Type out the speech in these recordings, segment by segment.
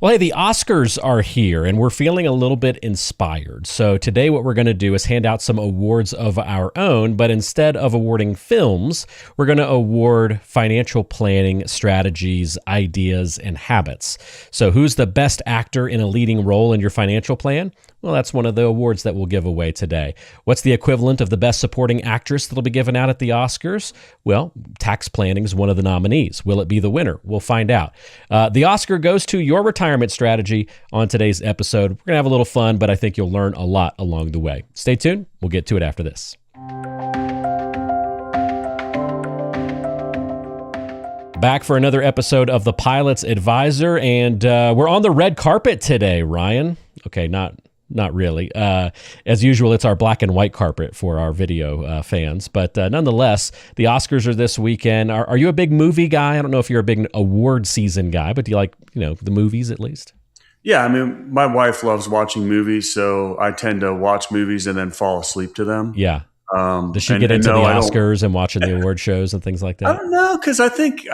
Well, hey, the Oscars are here and we're feeling a little bit inspired. So today what we're going to do is hand out some awards of our own, but instead of awarding films, we're going to award financial planning strategies, ideas, and habits. So who's the best actor in a leading role in your financial plan? Well, that's one of the awards that we'll give away today. What's the equivalent of the best supporting actress that'll be given out at the Oscars? Well, tax planning is one of the nominees. Will it be the winner? We'll find out. The Oscar goes to your retirement strategy on today's episode. We're going to have a little fun, but I think you'll learn a lot along the way. Stay tuned. We'll get to it after this. Back for another episode of The Pilot's Advisor, and we're on the red carpet today, Ryan. Okay, not really. As usual, it's our black and white carpet for our video fans. But nonetheless, the Oscars are this weekend. Are you a big movie guy? I don't know if you're a big award season guy, but do you like, the movies at least? Yeah, I mean, my wife loves watching movies, so I tend to watch movies and then fall asleep to them. Yeah. Does she get into the Oscars and watching the award shows and things like that? I don't know, because I think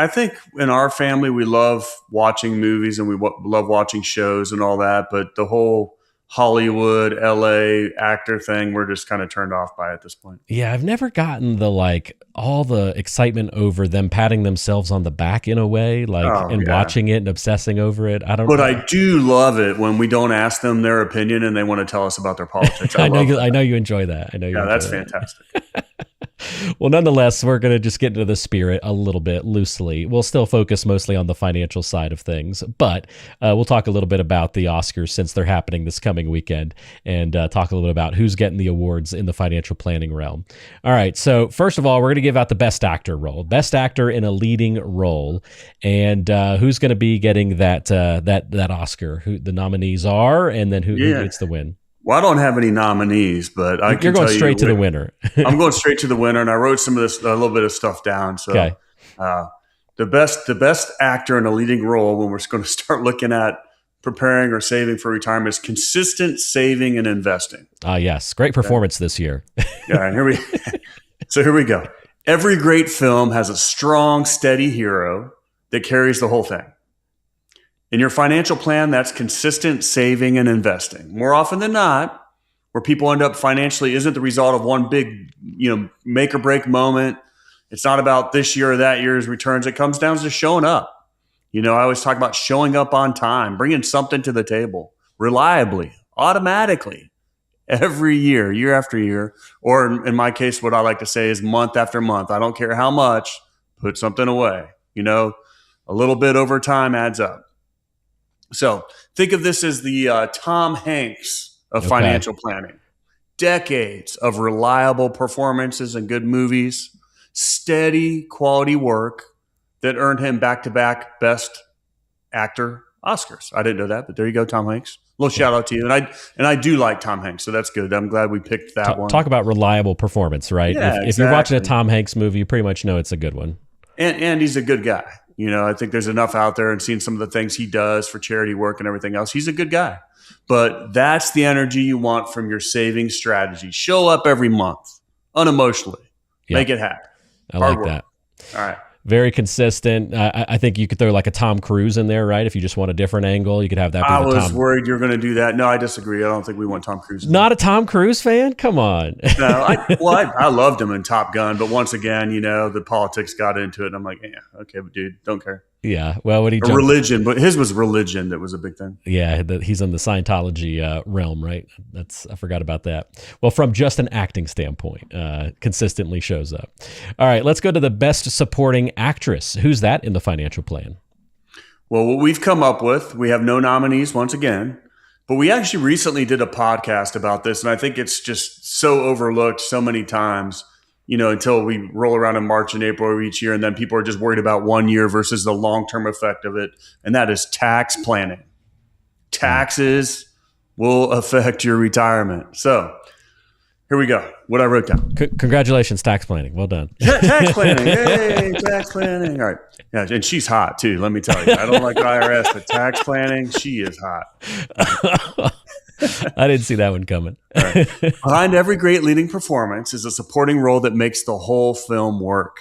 in our family we love watching movies and we love watching shows and all that, but the whole Hollywood, LA actor thing, we're just kind of turned off by at this point. Yeah, I've never gotten all the excitement over them patting themselves on the back in a way, watching it and obsessing over it. I do love it when we don't ask them their opinion and they want to tell us about their politics. I know you enjoy that. That's fantastic. Well, nonetheless, we're going to just get into the spirit a little bit loosely. We'll still focus mostly on the financial side of things, but we'll talk a little bit about the Oscars since they're happening this coming weekend and talk a little bit about who's getting the awards in the financial planning realm. All right. So first of all, we're going to give out the best actor role, best actor in a leading role, and who's going to be getting that Oscar, who the nominees are, and then who gets the win. Well, I don't have any nominees, but you're going straight to the winner. I'm going straight to the winner, and I wrote some of this, a little bit of stuff down. So, okay. The best actor in a leading role when we're going to start looking at preparing or saving for retirement is consistent saving and investing. Yes, great performance this year. Yeah, and here we go. Every great film has a strong, steady hero that carries the whole thing. In your financial plan, that's consistent saving and investing. More often than not, where people end up financially isn't the result of one big, make or break moment. It's not about this year or that year's returns. It comes down to showing up. I always talk about showing up on time, bringing something to the table reliably, automatically, every year after year. Or in my case, what I like to say is month after month. I don't care how much, put something away. A little bit over time adds up. So think of this as the Tom Hanks of financial planning. Decades of reliable performances and good movies, steady quality work that earned him back-to-back Best Actor Oscars. I didn't know that, but there you go, Tom Hanks. A little shout out to you. And I do like Tom Hanks, so that's good. I'm glad we picked that one. Talk about reliable performance, right? Yeah, if you're watching a Tom Hanks movie, you pretty much know it's a good one. And he's a good guy. I think there's enough out there and seeing some of the things he does for charity work and everything else. He's a good guy. But that's the energy you want from your saving strategy. Show up every month, unemotionally. Yep. Make it happen. I like that. All right. Very consistent. I think you could throw like a Tom Cruise in there, right? If you just want a different angle, you could have that. I was worried you were going to do that. No, I disagree. I don't think we want Tom Cruise. Not a Tom Cruise fan? Come on. No, I loved him in Top Gun, but once again, the politics got into it, and I'm like, yeah, okay, but dude, don't care. Yeah, well, when he jumped, religion, but his was religion that was a big thing. Yeah, he's in the Scientology realm, right? I forgot about that. Well, from just an acting standpoint, consistently shows up. All right, let's go to the best supporting actress. Who's that in the financial plan? Well, what we've come up with, we have no nominees once again, but we actually recently did a podcast about this, and I think it's just so overlooked so many times. Until we roll around in March and April of each year, and then people are just worried about 1 year versus the long-term effect of it, and that is tax planning. Taxes will affect your retirement. So here we go. What I wrote down. Congratulations, tax planning. Well done. Tax planning. Yay, tax planning. All right. Yeah, and she's hot, too, let me tell you. I don't like IRS, but tax planning, she is hot. I didn't see that one coming. Right. Behind every great leading performance is a supporting role that makes the whole film work.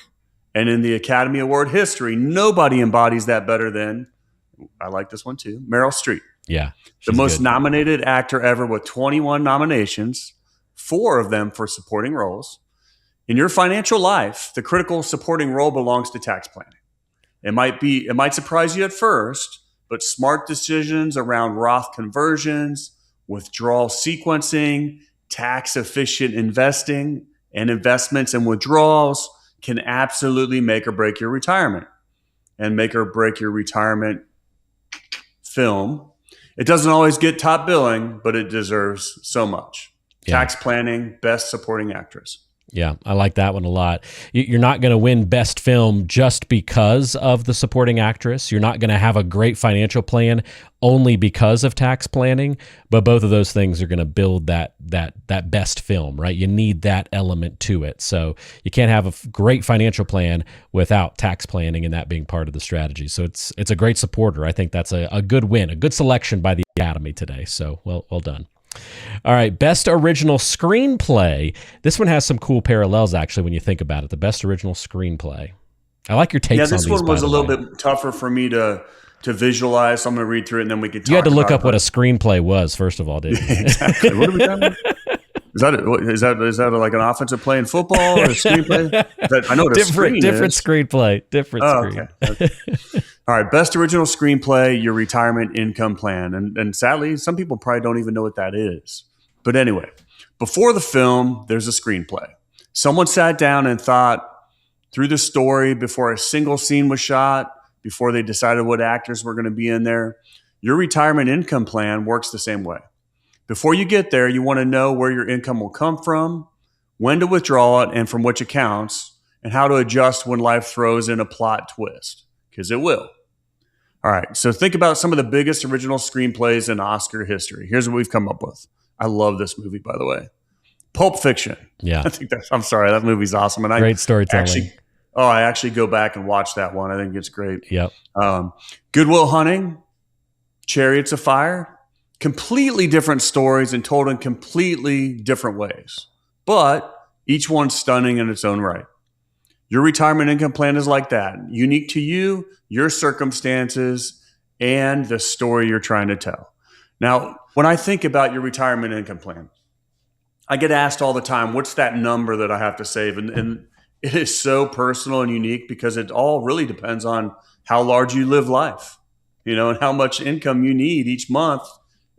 And in the Academy Award history, nobody embodies that better than I like this one too. Meryl Streep, Yeah. the She's most good. nominated actor ever with 21 nominations, 4 of them for supporting roles. In your financial life, the critical supporting role belongs to tax planning. It might surprise you at first, but smart decisions around Roth conversions, withdrawal sequencing, tax efficient investing, and investments and withdrawals can absolutely make or break your retirement and make or break your retirement film. It doesn't always get top billing, but it deserves so much. Yeah. Tax planning, best supporting actress. Yeah, I like that one a lot. You're not going to win best film just because of the supporting actress. You're not going to have a great financial plan only because of tax planning, but both of those things are going to build that best film, right? You need that element to it. So you can't have a great financial plan without tax planning and that being part of the strategy. So it's a great supporter. I think that's a good win, a good selection by the Academy today. So well done. All right, best original screenplay. This one has some cool parallels, actually, when you think about it. The best original screenplay. I like your takes on these. Yeah, this one was a little bit tougher for me to visualize. So I'm going to read through it, and then we can talk. You had to look about up what a screenplay was, first of all, didn't you? Exactly. What are we talking about? Is that like an offensive play in football or a screenplay? I know what a screen different is. Screenplay. Different screen. Okay. All right, best original screenplay, your retirement income plan. And sadly, some people probably don't even know what that is. But anyway, before the film, there's a screenplay. Someone sat down and thought through the story before a single scene was shot, before they decided what actors were going to be in there. Your retirement income plan works the same way. Before you get there, you want to know where your income will come from, when to withdraw it, and from which accounts, and how to adjust when life throws in a plot twist, because it will. All right, so think about some of the biggest original screenplays in Oscar history. Here's what we've come up with. I love this movie, by the way. Pulp Fiction. Yeah. I'm sorry, that movie's awesome. And Great storytelling. I actually go back and watch that one. I think it's great. Yep. Good Will Hunting, Chariots of Fire. Completely different stories and told in completely different ways, but each one's stunning in its own right. Your retirement income plan is like that, unique to you, your circumstances, and the story you're trying to tell. Now, when I think about your retirement income plan, I get asked all the time, what's that number that I have to save? And it is so personal and unique because it all really depends on how large you live life, and how much income you need each month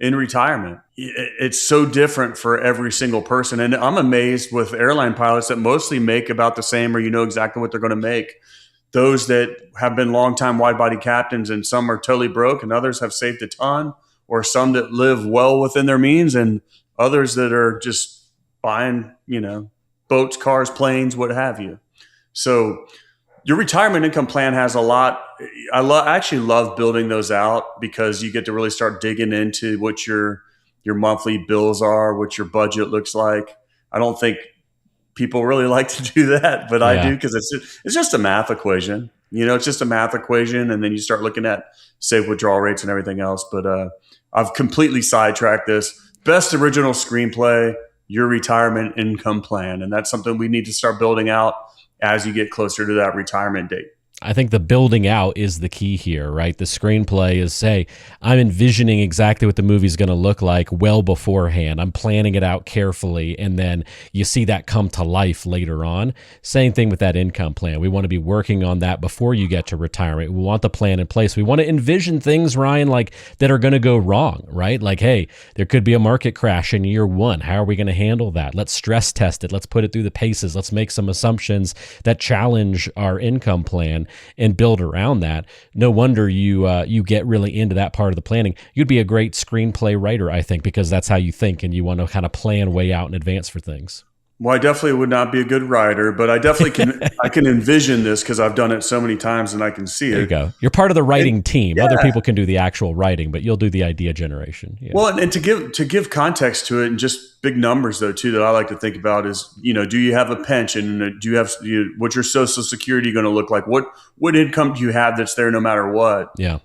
in retirement. It's so different for every single person. And I'm amazed with airline pilots that mostly make about the same, or exactly what they're going to make. Those that have been longtime wide body captains, and some are totally broke and others have saved a ton, or some that live well within their means, and others that are just buying, boats, cars, planes, what have you. So your retirement income plan has a lot. I actually love building those out because you get to really start digging into what your monthly bills are, what your budget looks like. I don't think people really like to do that, but I do because it's just a math equation. It's just a math equation, and then you start looking at save withdrawal rates and everything else. But I've completely sidetracked this. Best original screenplay, your retirement income plan, and that's something we need to start building out as you get closer to that retirement date. I think the building out is the key here, right? The screenplay is, hey, I'm envisioning exactly what the movie's going to look like well beforehand. I'm planning it out carefully, and then you see that come to life later on. Same thing with that income plan. We want to be working on that before you get to retirement. We want the plan in place. We want to envision things, Ryan, like that are going to go wrong, right? Like, hey, there could be a market crash in year one. How are we going to handle that? Let's stress test it. Let's put it through the paces. Let's make some assumptions that challenge our income plan and build around that. No wonder you get really into that part of the planning. You'd be a great screenplay writer, I think, because that's how you think and you want to kind of plan way out in advance for things. Well, I definitely would not be a good writer, but I definitely can. I can envision this because I've done it so many times and I can see it. There you go. You're part of the writing team. Yeah. Other people can do the actual writing, but you'll do the idea generation. Yeah. Well, and to give context to it, and just big numbers though too that I like to think about is, do you have a pension? Do you have what's your Social Security going to look like? What income do you have that's there no matter what? Yeah.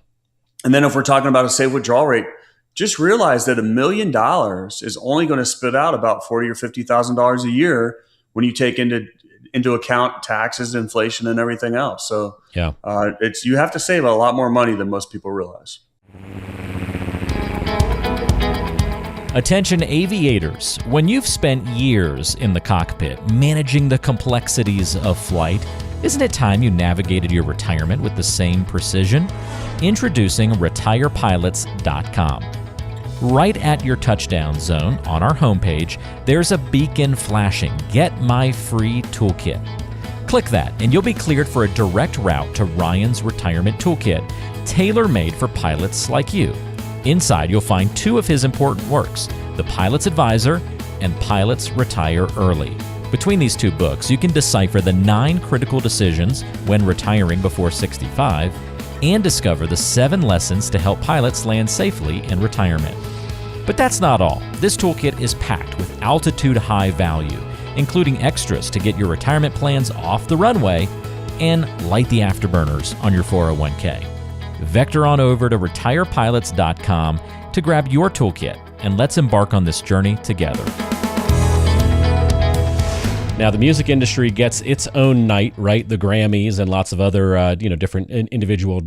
And then if we're talking about a save withdrawal rate, just realize that $1 million is only going to spit out about $40,000 or $50,000 a year when you take into into account taxes, inflation, and everything else. So Yeah. you have to save a lot more money than most people realize. Attention aviators, when you've spent years in the cockpit managing the complexities of flight, isn't it time you navigated your retirement with the same precision? Introducing RetirePilots.com. Right at your touchdown zone on our homepage, there's a beacon flashing, "Get my free toolkit." Click that and you'll be cleared for a direct route to Ryan's Retirement Toolkit, tailor-made for pilots like you. Inside, you'll find 2 of his important works, The Pilot's Advisor and Pilots Retire Early. Between these 2 books, you can decipher the 9 critical decisions when retiring before 65 and discover the 7 lessons to help pilots land safely in retirement. But that's not all. This toolkit is packed with altitude-high value, including extras to get your retirement plans off the runway and light the afterburners on your 401k. Vector on over to retirepilots.com to grab your toolkit, and let's embark on this journey together. Now, the music industry gets its own night, right? The Grammys and lots of other, different individual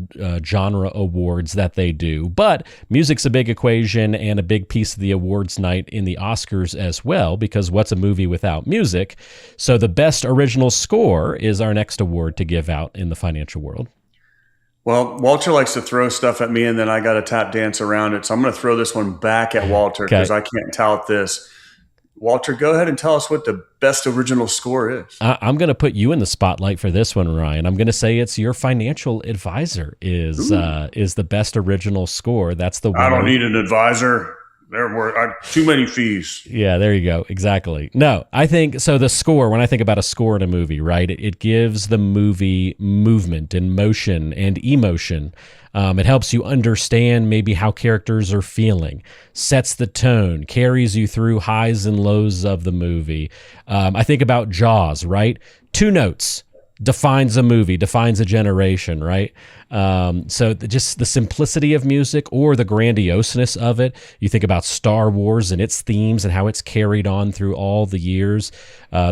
genre awards that they do. But music's a big equation and a big piece of the awards night in the Oscars as well, because what's a movie without music? So the Best Original Score is our next award to give out in the financial world. Well, Walter likes to throw stuff at me, and then I got to tap dance around it. So I'm going to throw this one back at Walter because I can't tout this. Walter, go ahead and tell us what the Best Original Score is. I'm going to put you in the spotlight for this one, Ryan. I'm going to say it's Your Financial Advisor is the Best Original Score. That's the one. I don't need an advisor. There were too many fees. Yeah, there you go. Exactly. No, I think so. The score, when I think about a score in a movie, right, it gives the movie movement and motion and emotion. It helps you understand maybe how characters are feeling, sets the tone, carries you through highs and lows of the movie. I think about Jaws, right? 2 notes defines a movie, defines a generation, right? So just the simplicity of music or the grandioseness of it. You think about Star Wars and its themes and how it's carried on through all the years.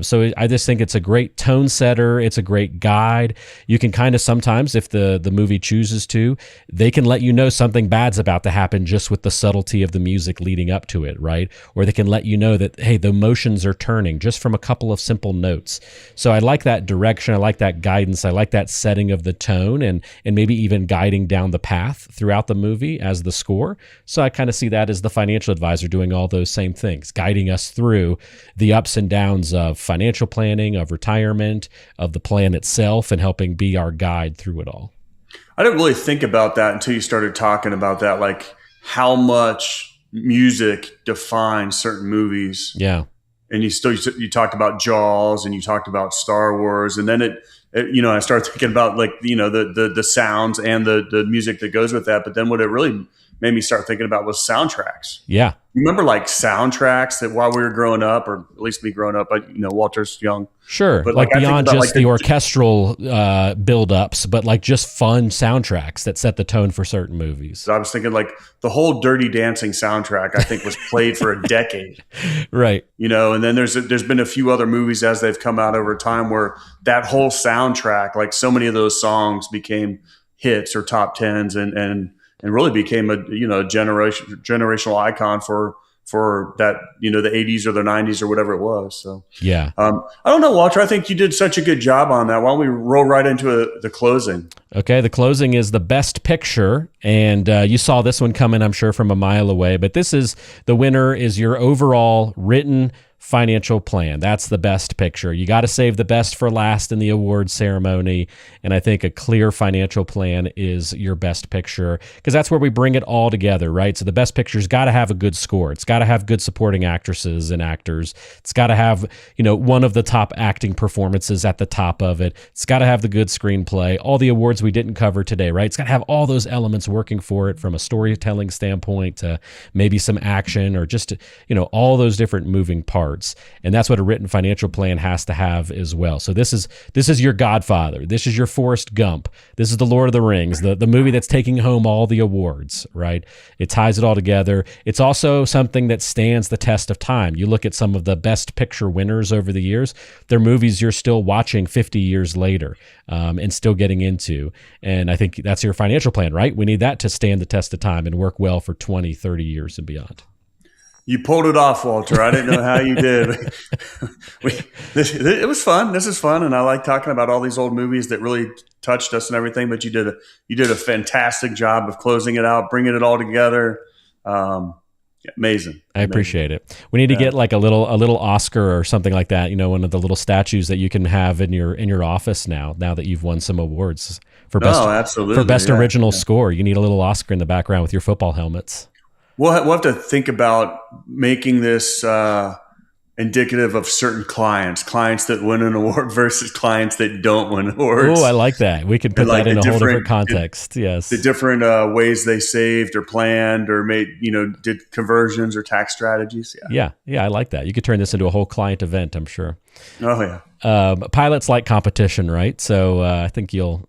So I just think it's a great tone setter. It's a great guide. You can kind of sometimes, if the movie chooses to, they can let you know something bad's about to happen just with the subtlety of the music leading up to it, right? Or they can let you know that, hey, the emotions are turning just from a couple of simple notes. So I like that direction. I like that guidance. I like that setting of the tone and maybe even guiding down the path throughout the movie as the score. So I kind of see that as the financial advisor doing all those same things, guiding us through the ups and downs of financial planning, of retirement, of the plan itself, and helping be our guide through it all. I didn't really think about that until you started talking about that, like how much music defines certain movies. Yeah. And you talked about Jaws and you talked about Star Wars, and then I started thinking about the sounds and the music that goes with that. But then what it really made me start thinking about was soundtracks. Yeah. Remember like soundtracks that while we were growing up, or at least me growing up, Walter's young. Sure. But like beyond just the orchestral build-ups, but like just fun soundtracks that set the tone for certain movies. So I was thinking like the whole Dirty Dancing soundtrack, I think, was played for a decade. Right. And then there's been a few other movies as they've come out over time where that whole soundtrack, like so many of those songs became hits or top tens and really became a generational icon for that, the 80s or the 90s or whatever it was. So yeah, I don't know, Walter. I think you did such a good job on that. Why don't we roll right into the closing? Okay, the closing is the Best Picture, and you saw this one coming, I'm sure, from a mile away. But the winner is your overall written financial plan. That's the Best Picture. You got to save the best for last in the award ceremony, and I think a clear financial plan is your Best Picture because that's where we bring it all together, right? So the Best Picture's got to have a good score. It's got to have good supporting actresses and actors. It's got to have, one of the top acting performances at the top of it. It's got to have the good screenplay, all the awards we didn't cover today, right? It's got to have all those elements working for it from a storytelling standpoint to maybe some action or just, all those different moving parts. parts, and that's what a written financial plan has to have as well. So this is your Godfather. This is your Forrest Gump. This is the Lord of the Rings, the movie that's taking home all the awards, right? It ties it all together. It's also something that stands the test of time. You look at some of the best picture winners over the years, they're movies you're still watching 50 years later and still getting into. And I think that's your financial plan, right? We need that to stand the test of time and work well for 20, 30 years and beyond. You pulled it off, Walter. I didn't know how you did. It was fun. This is fun, and I like talking about all these old movies that really touched us and everything. But you did a fantastic job of closing it out, bringing it all together. Amazing. I appreciate it. We need to get like a little Oscar or something like that. One of the little statues that you can have in your office now that you've won some awards for best original score. You need a little Oscar in the background with your football helmets. We'll have to think about making this indicative of certain clients that win an award versus clients that don't win awards. Oh, I like that. We could put that in a whole different context. Yes. The different ways they saved or planned or did conversions or tax strategies. Yeah. I like that. You could turn this into a whole client event, I'm sure. Oh yeah. Pilots like competition, right? So I think you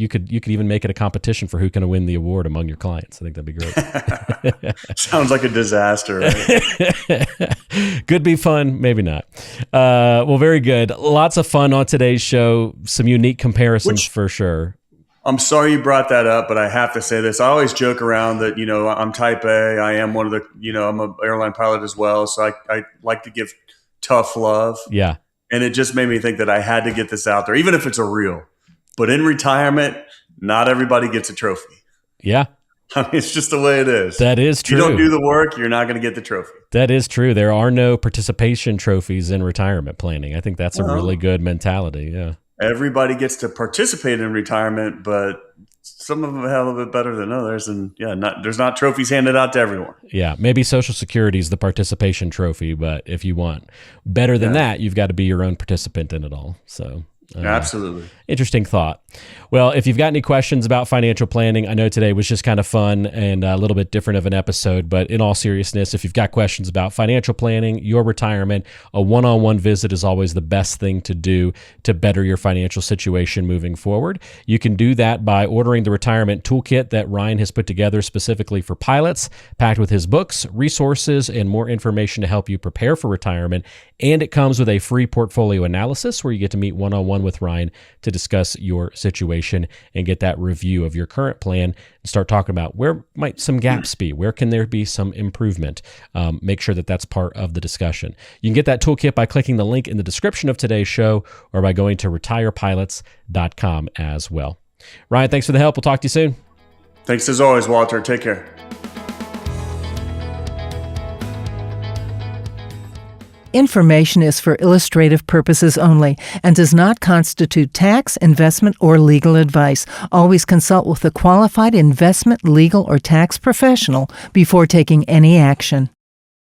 could even make it a competition for who can win the award among your clients. I think that'd be great. Sounds like a disaster. Right? Could be fun, maybe not. Well, very good. Lots of fun on today's show. Some unique comparisons for sure. I'm sorry you brought that up, but I have to say this. I always joke around that, I'm type A. I am one of the, I'm an airline pilot as well. So I like to give tough love. Yeah. And it just made me think that I had to get this out there, even if it's a reel. But in retirement, not everybody gets a trophy. Yeah. I mean, it's just the way it is. That is true. You don't do the work, you're not going to get the trophy. That is true. There are no participation trophies in retirement planning. I think that's a really good mentality. Yeah. Everybody gets to participate in retirement, but some of them are a hell of a bit better than others. And there's not trophies handed out to everyone. Yeah. Maybe Social Security is the participation trophy, but if you want better than that, you've got to be your own participant in it all. So absolutely. Interesting thought. Well, if you've got any questions about financial planning, I know today was just kind of fun and a little bit different of an episode, but in all seriousness, if you've got questions about financial planning, your retirement, a one-on-one visit is always the best thing to do to better your financial situation moving forward. You can do that by ordering the retirement toolkit that Ryan has put together specifically for pilots, packed with his books, resources, and more information to help you prepare for retirement. And it comes with a free portfolio analysis where you get to meet one-on-one with Ryan to discuss your situation and get that review of your current plan and start talking about where might some gaps be, where can there be some improvement. Make sure that that's part of the discussion. You can get that toolkit by clicking the link in the description of today's show or by going to retirepilots.com as well. Ryan, thanks for the help. We'll talk to you soon. Thanks as always, Walter. Take care. Information is for illustrative purposes only and does not constitute tax, investment, or legal advice. Always consult with a qualified investment, legal, or tax professional before taking any action.